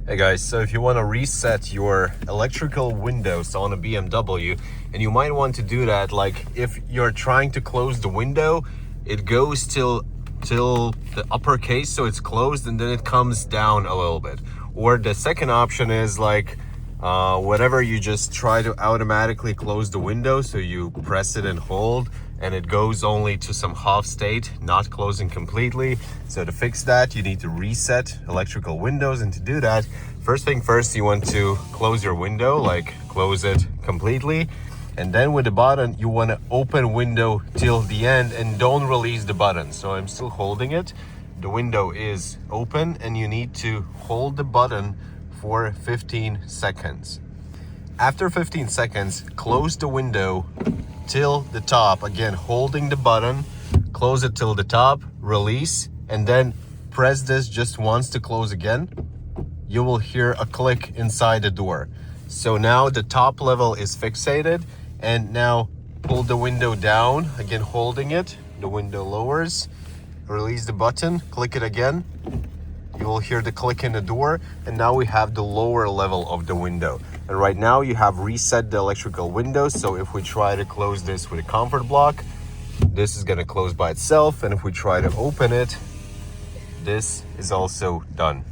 Hey guys, so if you want to reset your electrical windows on a BMW, and you might want to do that, like if you're trying to close the window, it goes till the upper case, so it's closed, and then it comes down a little bit. Or the second option is like whatever, you just try to automatically close the window, so you press it and hold, and it goes only to some half state, not closing completely. So to fix that, you need to reset electrical windows, and to do that, first thing first, you want to close your window, like close it completely, and then with the button you want to open window till the end and don't release the button. So I'm still holding it, the window is open, and you need to hold the button for 15 seconds. After 15 seconds, close the window till the top, again holding the button, close it till the top, release, and then press this just once to close again. You will hear a click inside the door. So now the top level is fixated, and now pull the window down, again holding it, the window lowers, release the button, click it again, you will hear the click in the door, and now we have the lower level of the window. And right now you have reset the electrical windows, so if we try to close this with a comfort block, this is going to close by itself, and if we try to open it, this is also done.